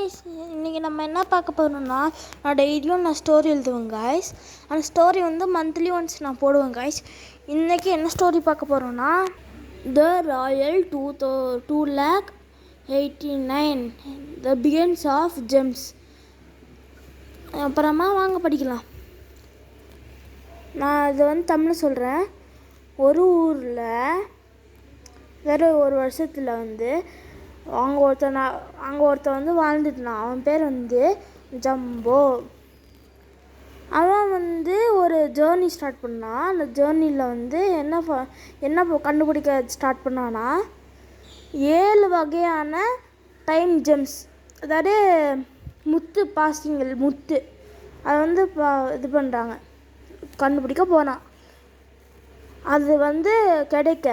guys, இன்றைக்கி நம்ம என்ன பார்க்க போகிறோம்னா, நான் டெய்லியும் ஸ்டோரி எழுதுவேன் guys. அந்த ஸ்டோரி வந்து மந்த்லி ஒன்ஸ் நான் போடுவேன் guys. இன்றைக்கி என்ன ஸ்டோரி பார்க்க போகிறோன்னா, The Royal 289 The Beginnings of Gems. அப்புறமா வாங்க படிக்கலாம். நான் இது வந்து தமிழ் சொல்கிறேன். ஒரு ஊரில் வேறு ஒரு வருஷத்தில் வந்து அங்கே ஒருத்தன் வந்து வாழ்ந்துட்டான். அவன் பேர் வந்து ஜம்போ. அவன் வந்து ஒரு ஜேர்னி ஸ்டார்ட் பண்ணான். அந்த ஜேர்னியில் வந்து என்ன கண்டுபிடிக்க ஸ்டார்ட் பண்ணான்னா, 7 வகையான டைம் ஜெம்ஸ், அதாவது முத்து அதை வந்து இது பண்ணுறாங்க, கண்டுபிடிக்க போனான். அது வந்து கிடைக்க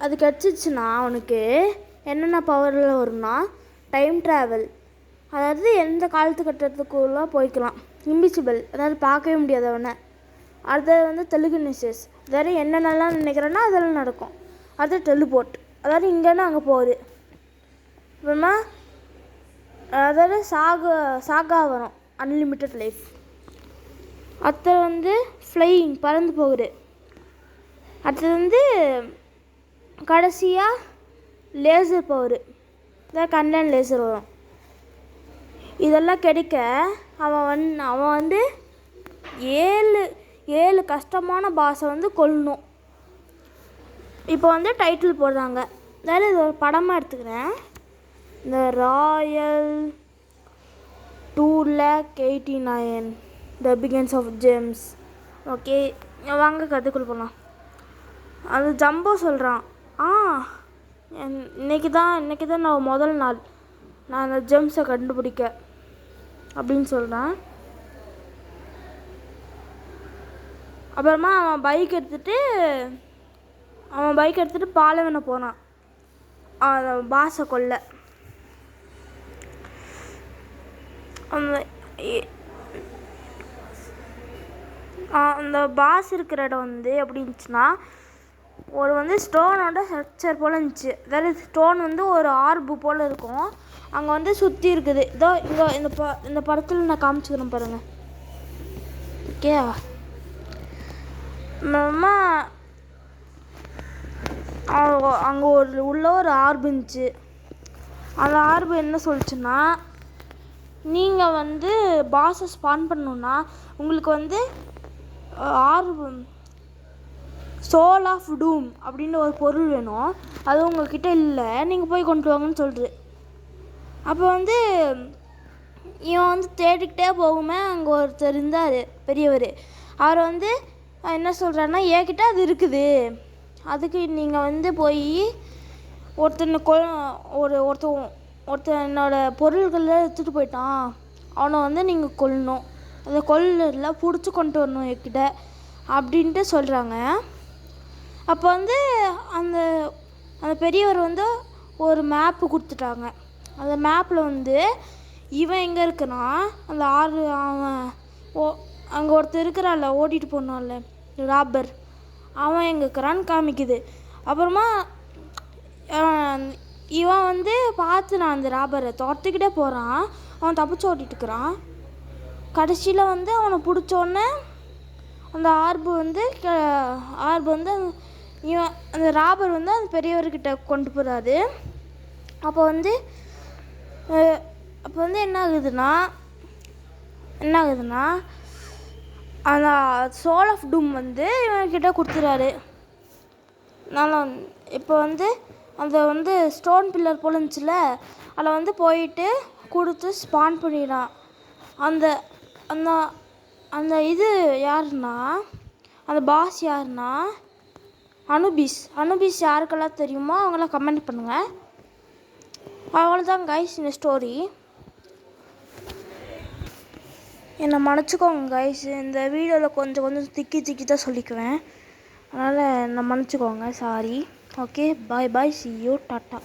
அது கிடச்சிச்சின்னா அவனுக்கு என்னென்ன பவரில் வரும்னா, டைம் ட்ராவல், அதாவது எந்த காலத்துக்கட்டத்துக்குள்ளே போய்க்கலாம். இன்விசிபிள், அதாவது பார்க்கவே முடியாது அவனை. அது வந்து தெலுங்குனிசஸ், அதாவது என்னென்னலாம் நினைக்கிறேன்னா அதெல்லாம் நடக்கும். அது டெலிபோர்ட், அதாவது இங்கேன்னா அங்கே போகுது. அப்புறமா அதாவது சாகா வரும், அன்லிமிட்டெட் லைஃப். அடுத்தது வந்து ஃப்ளையிங், பறந்து போகுது. அடுத்தது வந்து கடைசியாக லேசர் பவர், அதாவது கண்டன் லேசர் வரும். இதெல்லாம் கிடைக்க அவன் வந்து 7 கஷ்டமான பாஸை வந்து கொல்லணும். இப்போ வந்து டைட்டில் போடுறாங்க. அதாவது இது ஒரு படமாக எடுத்துக்கிறேன். இந்த Royal 289 The Beginnings of Gems. Okay, வாங்க கற்றுக்குள்ள போகலாம். அது ஜம்போ சொல்கிறான், இன்றைக்கி தான் நான் முதல் நாள் நான் அந்த ஜெம்ஸை கண்டுபிடிக்க அப்படின்னு சொல்கிறான். அப்புறமா அவன் பைக் எடுத்துகிட்டு பாலைவனை போனான் பாஸை கொல்ல. அந்த பாஸ் இருக்கிற இடம் வந்து எப்படி இருந்துச்சுன்னா, ஒரு வந்து ஸ்டோனோட ஸ்ட்ரக்சர் போல் இருந்துச்சு. அதாவது ஸ்டோன் வந்து ஒரு ஆர்பு போல் இருக்கும். அங்கே வந்து சுற்றி இருக்குது. இதோ இங்கே இந்த படத்தில் நான் காமிச்சுக்கிறேன் பாருங்கள். ஓகே, நம்ம அங்கே உள்ள ஒரு ஆர்பு இருந்துச்சு. அந்த ஆர்பு என்ன சொல்லிச்சுன்னா, நீங்கள் வந்து பாஸை ஸ்பான் பண்ணணுன்னா உங்களுக்கு வந்து சோல் ஆஃப் டூம் அப்படின்னு ஒரு பொருள் வேணும். அது உங்கள்கிட்ட இல்லை, நீங்கள் போய் கொண்டு வாங்கன்னு சொல்லிட்டு. அப்போ வந்து இவன் வந்து தேடிக்கிட்டே போகுமே. அங்கே ஒருத்தர் இருந்தார், பெரியவர். அவர் வந்து என்ன சொல்கிறாருன்னா, என்கிட்ட அது இருக்குது, அதுக்கு நீங்கள் வந்து போய் ஒருத்தன் என்னோட பொருள்களில் எடுத்துகிட்டு போயிட்டான், அவனை வந்து நீங்கள் கொல்லணும், அதை கொல்லலாம் பிடிச்சி கொண்டு வரணும் என்கிட்ட அப்படின்ட்டு சொல்கிறாங்க. அப்போ வந்து அந்த பெரியவர் வந்து ஒரு மேப்பு கொடுத்துட்டாங்க. அந்த மேப்பில் வந்து இவன் எங்கே இருக்குன்னா, அந்த அவன் அங்கே ஒருத்தர் இருக்கிறான்ல, ஓட்டிகிட்டு போனான்ல ராபர், அவன் எங்கே இருக்கிறான்னு காமிக்குது. அப்புறமா இவன் வந்து பார்த்து அந்த ராபரை துரத்துக்கிட்டே போகிறான். அவன் தப்பிச்சு ஓட்டிகிட்டு இருக்கிறான். கடைசியில் வந்து அவனை பிடிச்சோன்னே அந்த ஆர்பு வந்து இவன் அந்த ராபர் வந்து அந்த பெரியவர்கிட்ட கொண்டு போகிறாரு. அப்போ வந்து என்ன ஆகுதுன்னா அந்த சோல் ஆஃப் டூம் வந்து இவன்கிட்ட கொடுத்துறாரு. இப்போ வந்து அந்த வந்து ஸ்டோன் பில்லர் போல இருந்துச்சுல, அதில் வந்து போயிட்டு கொடுத்து ஸ்பான் பண்ணிடான். அந்த இது யாருன்னா, அந்த பாஸ் யாருன்னா அனுபிஸ் யாருக்கெல்லாம் தெரியுமோ அவங்களாம் கமெண்ட் பண்ணுங்கள். அவ்வளோதான் கைஸ் இந்த ஸ்டோரி. என்னை மன்னிச்சிக்கோங்க கைஸ், இந்த வீடியோவில் கொஞ்சம் திக்கி தான் சொல்லிக்குவேன். அதனால் என்னை மன்னிச்சிக்கோங்க, sorry. Okay, bye, see you, tata.